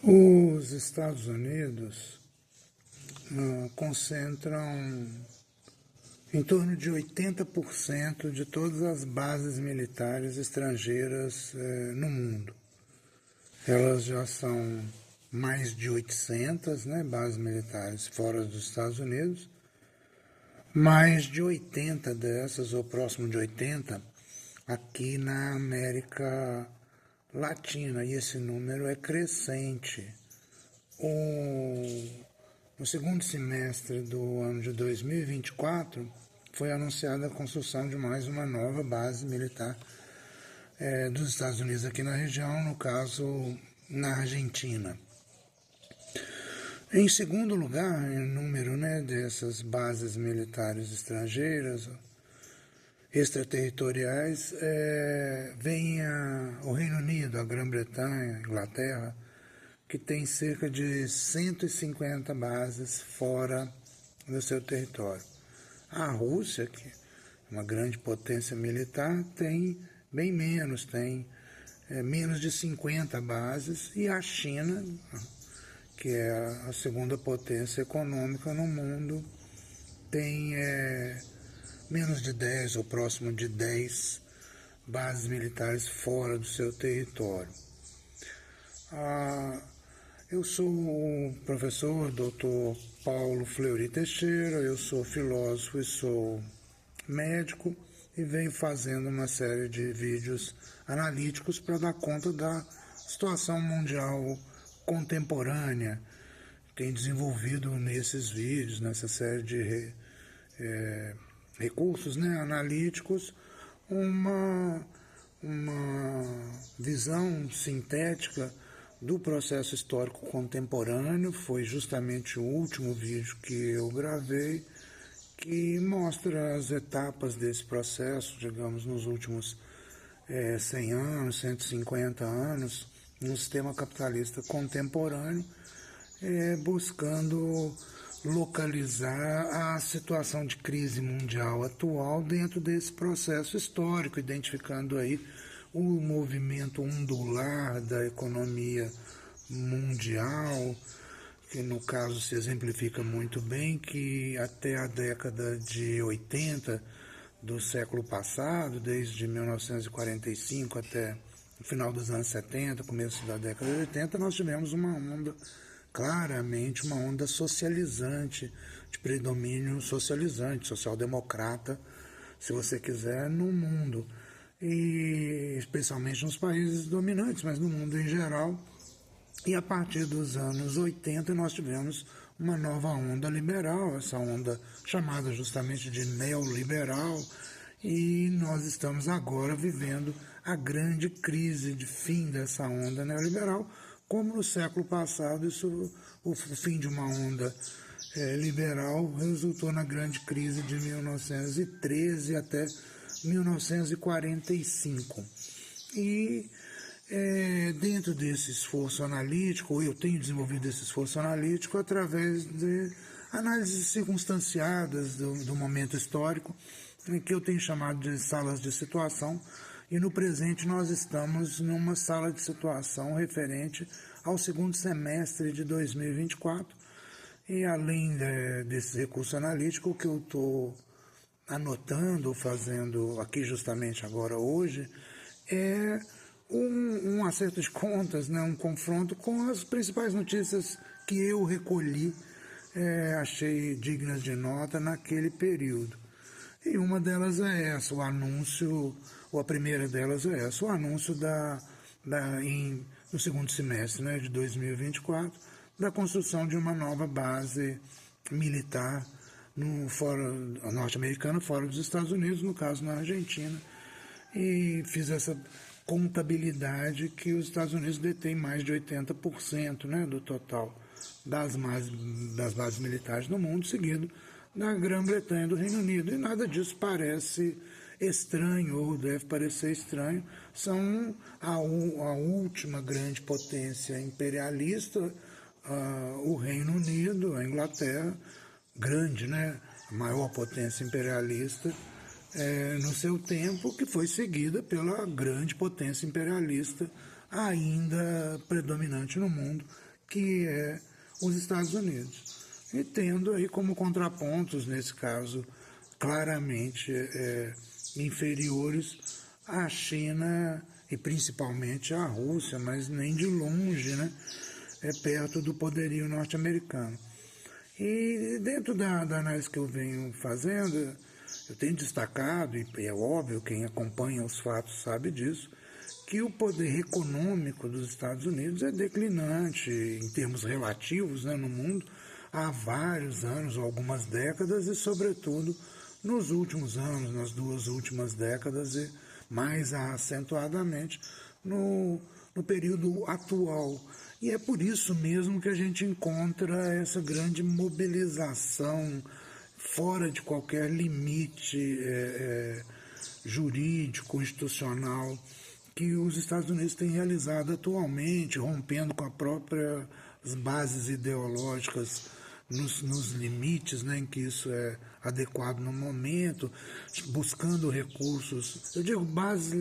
Os Estados Unidos concentram em torno de 80% de todas as bases militares estrangeiras no mundo. Elas já são mais de 800 bases militares fora dos Estados Unidos, mais de 80 dessas, ou próximo de 80, aqui na América Latina, e esse número é crescente. No segundo semestre do ano de 2024, foi anunciada a construção de mais uma nova base militar dos Estados Unidos aqui na região, no caso, na Argentina. Em segundo lugar, em número dessas bases militares estrangeiras, extraterritoriais, vem o Reino Unido, a Grã-Bretanha, a Inglaterra, que tem cerca de 150 bases fora do seu território. A Rússia, que é uma grande potência militar, tem bem menos, tem menos de 50 bases, e a China, que é a segunda potência econômica no mundo, tem menos de 10 ou próximo de 10 bases militares fora do seu território. Eu sou o professor Dr. Paulo Fleury Teixeira, eu sou filósofo e sou médico e venho fazendo uma série de vídeos analíticos para dar conta da situação mundial contemporânea. Tenho desenvolvido nesses vídeos, nessa série de recursos analíticos, uma visão sintética do processo histórico contemporâneo. Foi justamente o último vídeo que eu gravei, que mostra as etapas desse processo, digamos, nos últimos 100 anos, 150 anos, no sistema capitalista contemporâneo, buscando localizar a situação de crise mundial atual dentro desse processo histórico, identificando aí o movimento ondular da economia mundial, que no caso se exemplifica muito bem, que até a década de 80 do século passado, desde 1945 até o final dos anos 70, começo da década de 80, nós tivemos uma onda, claramente uma onda socializante, de predomínio socializante, social-democrata, se você quiser, no mundo, e especialmente nos países dominantes, mas no mundo em geral. E a partir dos anos 80 nós tivemos uma nova onda liberal, essa onda chamada justamente de neoliberal, e nós estamos agora vivendo a grande crise de fim dessa onda neoliberal, como no século passado o fim de uma onda liberal resultou na grande crise de 1913 até 1945. E dentro desse esforço analítico, eu tenho desenvolvido esse esforço analítico através de análises circunstanciadas do momento histórico, que eu tenho chamado de salas de situação, e no presente nós estamos numa sala de situação referente ao segundo semestre de 2024, e além desse recurso analítico, o que eu estou anotando, fazendo aqui justamente agora hoje, é um acerto de contas, um confronto com as principais notícias que eu recolhi, achei dignas de nota naquele período. E uma delas é essa, o anúncio, ou a primeira delas é essa, o anúncio no segundo semestre de 2024, da construção de uma nova base militar norte-americana fora dos Estados Unidos, no caso na Argentina, e fiz essa contabilidade que os Estados Unidos detêm mais de 80% do total das bases militares no mundo, seguido da Grã-Bretanha e do Reino Unido, e nada disso parece estranho, ou deve parecer estranho. São a última grande potência imperialista, o Reino Unido, a Inglaterra, grande, a maior potência imperialista no seu tempo, que foi seguida pela grande potência imperialista ainda predominante no mundo, que é os Estados Unidos. E tendo aí como contrapontos, nesse caso, claramente inferiores à China e principalmente à Rússia, mas nem de longe, né? Perto do poderio norte-americano. E dentro da análise que eu venho fazendo, eu tenho destacado, e é óbvio, quem acompanha os fatos sabe disso, que o poder econômico dos Estados Unidos é declinante em termos relativos, né, no mundo há vários anos, algumas décadas, e sobretudo nos últimos anos, nas 2 últimas décadas, e mais acentuadamente no período atual. E é por isso mesmo que a gente encontra essa grande mobilização fora de qualquer limite jurídico, institucional, que os Estados Unidos têm realizado atualmente, rompendo com as próprias bases ideológicas nos limites, né, em que isso é adequado no momento, buscando recursos, eu digo bases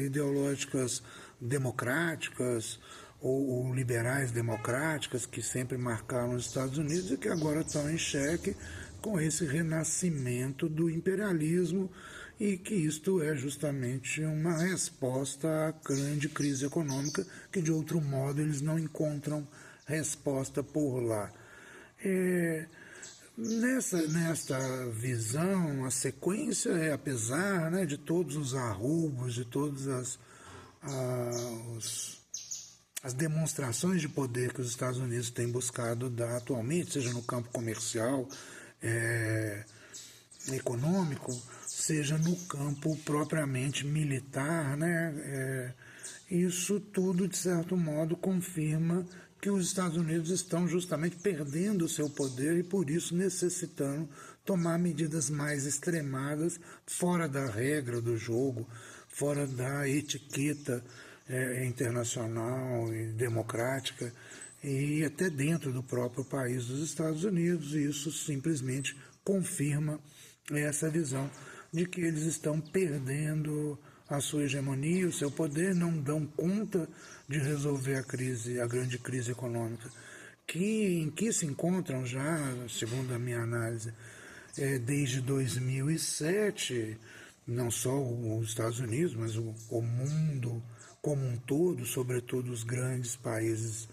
ideológicas democráticas ou liberais democráticas que sempre marcaram os Estados Unidos e que agora estão em xeque com esse renascimento do imperialismo e que isto é justamente uma resposta à grande crise econômica que de outro modo eles não encontram resposta por lá. Nesta visão, a sequência é, apesar, né, de todos os arroubos, de todas as demonstrações de poder que os Estados Unidos têm buscado dar atualmente, seja no campo comercial, econômico, seja no campo propriamente militar, né, isso tudo, de certo modo, confirma que os Estados Unidos estão justamente perdendo o seu poder e, por isso, necessitando tomar medidas mais extremadas, fora da regra do jogo, fora da etiqueta internacional e democrática, e até dentro do próprio país dos Estados Unidos. E isso simplesmente confirma essa visão de que eles estão perdendo a sua hegemonia, o seu poder, não dão conta de resolver a grande crise econômica, em que se encontram já, segundo a minha análise, desde 2007, não só os Estados Unidos, mas o mundo como um todo, sobretudo os grandes países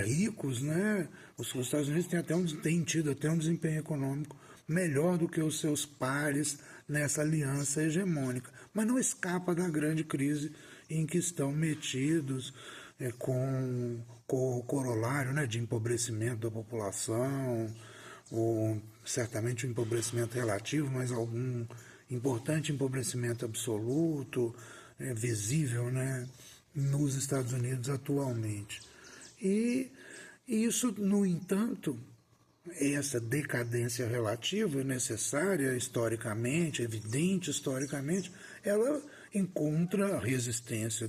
ricos, né? Os Estados Unidos têm tido até um desempenho econômico melhor do que os seus pares nessa aliança hegemônica, mas não escapa da grande crise em que estão metidos, com o corolário, né, de empobrecimento da população, ou certamente um empobrecimento relativo, mas algum importante empobrecimento absoluto, visível, né, nos Estados Unidos atualmente. E isso, no entanto, essa decadência relativa, necessária historicamente, evidente historicamente, ela encontra a resistência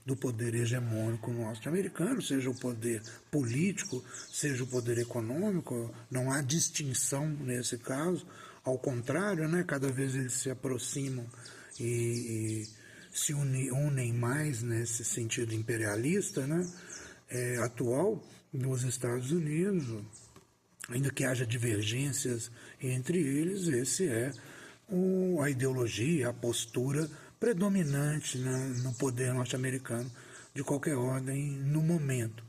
do poder hegemônico norte-americano, seja o poder político, seja o poder econômico, não há distinção nesse caso, ao contrário, né, cada vez eles se aproximam e se unem mais nesse sentido imperialista, né, atual dos Estados Unidos. Ainda que haja divergências entre eles, esse é a ideologia, a postura predominante, né, no poder norte-americano de qualquer ordem no momento.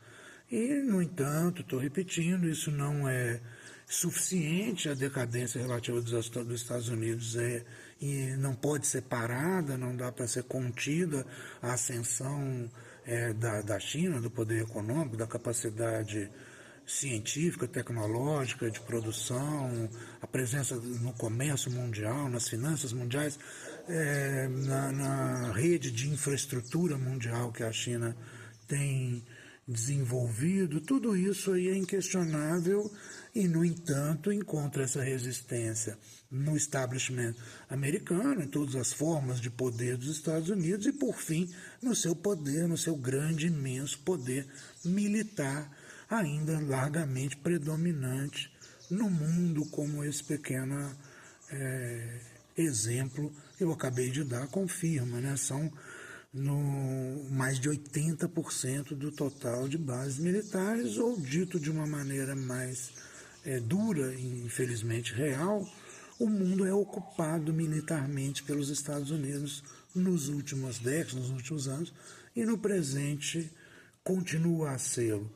E, no entanto, estou repetindo, isso não é suficiente, a decadência relativa dos Estados Unidos e não pode ser parada, não dá para ser contida a ascensão da China, do poder econômico, da capacidade científica, tecnológica, de produção, a presença no comércio mundial, nas finanças mundiais, na rede de infraestrutura mundial que a China tem desenvolvido. Tudo isso aí é inquestionável e, no entanto, encontra essa resistência no establishment americano, em todas as formas de poder dos Estados Unidos e, por fim, no seu poder, no seu grande, imenso poder militar, ainda largamente predominante no mundo, como esse pequeno exemplo que eu acabei de dar confirma, né? São no mais de 80% do total de bases militares, ou dito de uma maneira mais dura e infelizmente real, o mundo é ocupado militarmente pelos Estados Unidos nos últimos décadas, nos últimos anos, e no presente continua a sê-lo.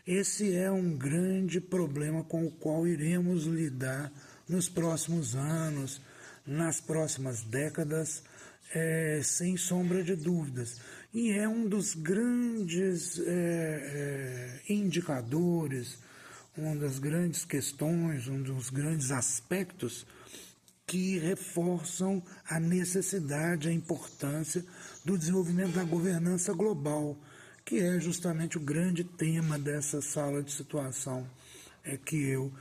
Esse é um grande problema com o qual iremos lidar nos próximos anos, nas próximas décadas, sem sombra de dúvidas. E é um dos grandes indicadores, uma das grandes questões, um dos grandes aspectos que reforçam a necessidade, a importância do desenvolvimento da governança global, que é justamente o grande tema dessa sala de situação que eu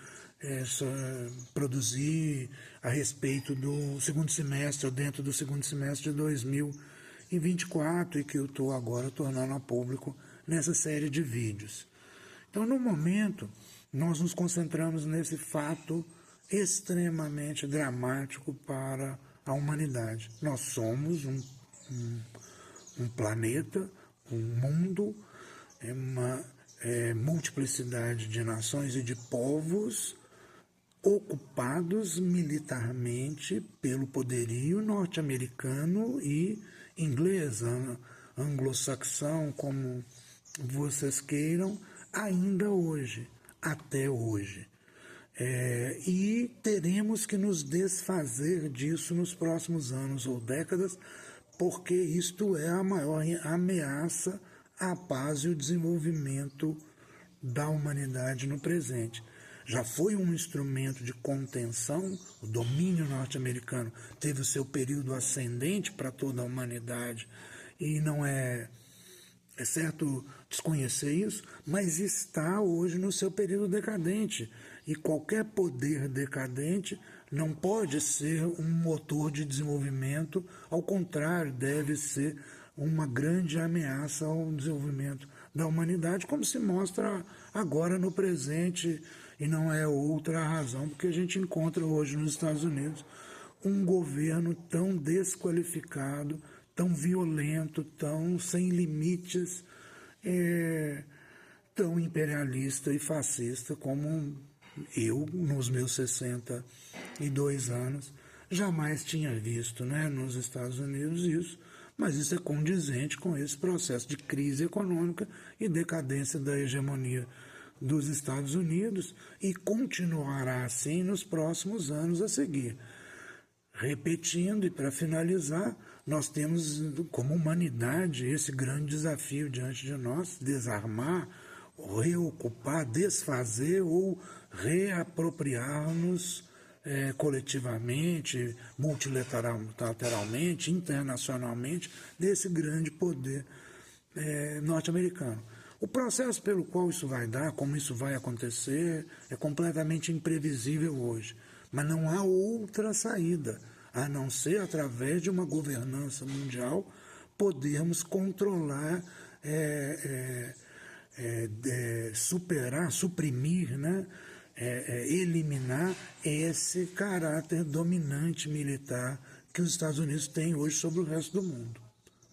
produzi a respeito do segundo semestre, ou dentro do segundo semestre de 2024, e que eu estou agora tornando a público nessa série de vídeos. Então, no momento, nós nos concentramos nesse fato extremamente dramático para a humanidade. Nós somos um planeta, um mundo, uma multiplicidade de nações e de povos ocupados militarmente pelo poderio norte-americano e inglês, anglo-saxão, como vocês queiram, ainda hoje, até hoje. E teremos que nos desfazer disso nos próximos anos ou décadas, porque isto é a maior ameaça à paz e o desenvolvimento da humanidade no presente. Já foi um instrumento de contenção, o domínio norte-americano teve o seu período ascendente para toda a humanidade, e não é certo desconhecer isso, mas está hoje no seu período decadente, e qualquer poder decadente não pode ser um motor de desenvolvimento, ao contrário, deve ser uma grande ameaça ao desenvolvimento da humanidade, como se mostra agora no presente, e não é outra a razão, porque a gente encontra hoje nos Estados Unidos um governo tão desqualificado, tão violento, tão sem limites, tão imperialista e fascista como eu, nos meus 62 anos, jamais tinha visto, né, nos Estados Unidos isso, mas isso é condizente com esse processo de crise econômica e decadência da hegemonia dos Estados Unidos, e continuará assim nos próximos anos a seguir. Repetindo, e para finalizar, nós temos como humanidade esse grande desafio diante de nós: desarmar, reocupar, desfazer ou reapropriar-nos coletivamente, multilateralmente, internacionalmente, desse grande poder norte-americano. O processo pelo qual isso vai dar, como isso vai acontecer, é completamente imprevisível hoje. Mas não há outra saída, a não ser através de uma governança mundial, podermos controlar, superar, suprimir, né? Eliminar esse caráter dominante militar que os Estados Unidos têm hoje sobre o resto do mundo.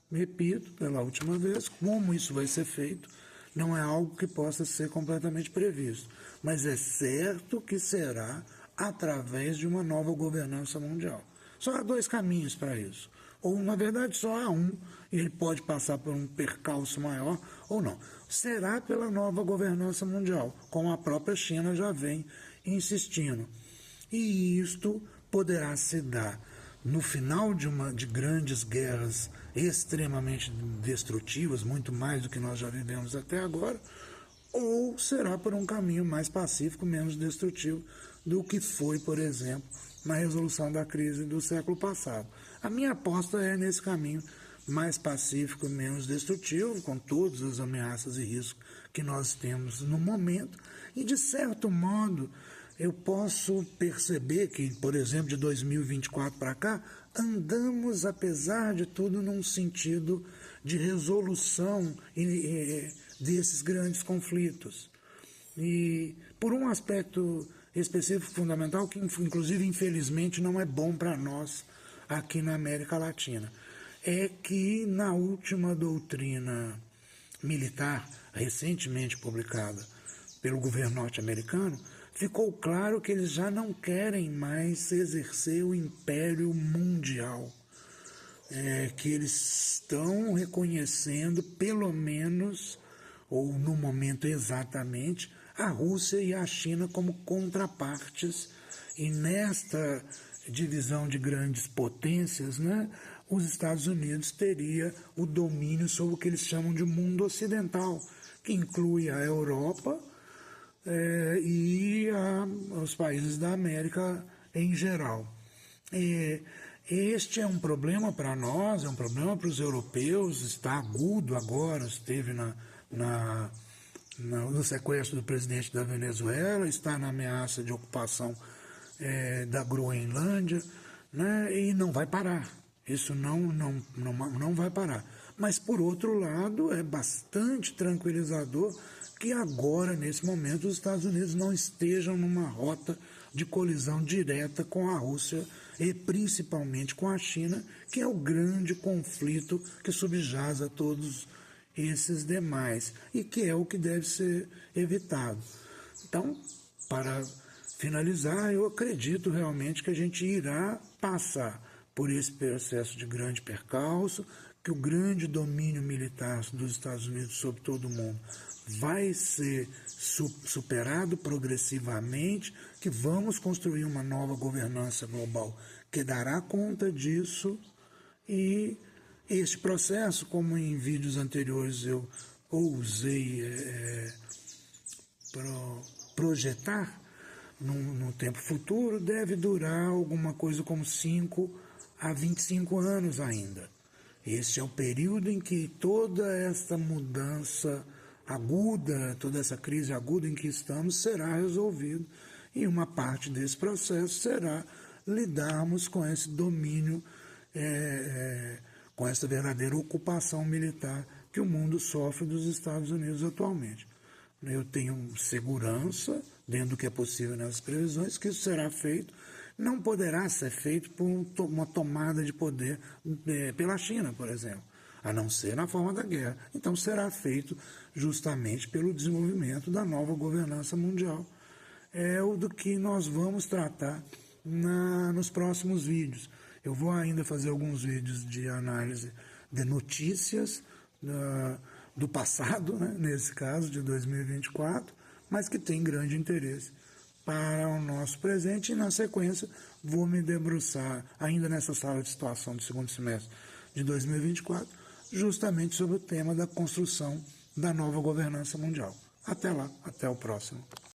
Repito pela última vez, como isso vai ser feito, não é algo que possa ser completamente previsto, mas é certo que será através de uma nova governança mundial. Só há dois caminhos para isso, ou na verdade só há um, e ele pode passar por um percalço maior ou não. Será pela nova governança mundial, como a própria China já vem insistindo. E isto poderá se dar no final de grandes guerras extremamente destrutivas, muito mais do que nós já vivemos até agora, ou será por um caminho mais pacífico, menos destrutivo do que foi, por exemplo, na resolução da crise do século passado. A minha aposta é nesse caminho mais pacífico, menos destrutivo, com todas as ameaças e riscos que nós temos no momento, e de certo modo eu posso perceber que, por exemplo, de 2024 para cá, andamos, apesar de tudo, num sentido de resolução desses grandes conflitos. E por um aspecto específico fundamental, que inclusive, infelizmente, não é bom para nós aqui na América Latina. é que na última doutrina militar, recentemente publicada pelo governo norte-americano, ficou claro que eles já não querem mais exercer o império mundial, que eles estão reconhecendo, pelo menos, ou no momento exatamente, a Rússia e a China como contrapartes, e nesta divisão de grandes potências, né, os Estados Unidos teria o domínio sobre o que eles chamam de mundo ocidental, que inclui a Europa e os países da América em geral. Este é um problema para nós, é um problema para os europeus, está agudo agora, esteve no sequestro do presidente da Venezuela, está na ameaça de ocupação da Groenlândia, né, e não vai parar. Isso não vai parar. Mas, por outro lado, é bastante tranquilizador que agora, nesse momento, os Estados Unidos não estejam numa rota de colisão direta com a Rússia e principalmente com a China, que é o grande conflito que subjaz a todos esses demais e que é o que deve ser evitado. Então, para finalizar, eu acredito realmente que a gente irá passar por esse processo de grande percalço, que o grande domínio militar dos Estados Unidos sobre todo o mundo vai ser superado progressivamente, que vamos construir uma nova governança global que dará conta disso, e este processo, como em vídeos anteriores eu ousei projetar no tempo futuro, deve durar alguma coisa como 5 a 25 anos ainda. Este é o período em que toda essa mudança aguda, toda essa crise aguda em que estamos será resolvida, e uma parte desse processo será lidarmos com esse domínio, com essa verdadeira ocupação militar que o mundo sofre dos Estados Unidos atualmente. Eu tenho segurança, dentro do que é possível nessas previsões, que isso será feito. Não poderá ser feito por uma tomada de poder pela China, por exemplo, a não ser na forma da guerra. Então será feito justamente pelo desenvolvimento da nova governança mundial. É o do que nós vamos tratar nos próximos vídeos. Eu vou ainda fazer alguns vídeos de análise de notícias do passado, né, nesse caso de 2024, mas que tem grande interesse para o nosso presente, e na sequência vou me debruçar ainda nessa sala de situação do segundo semestre de 2024, justamente sobre o tema da construção da nova governança mundial. Até lá, até o próximo.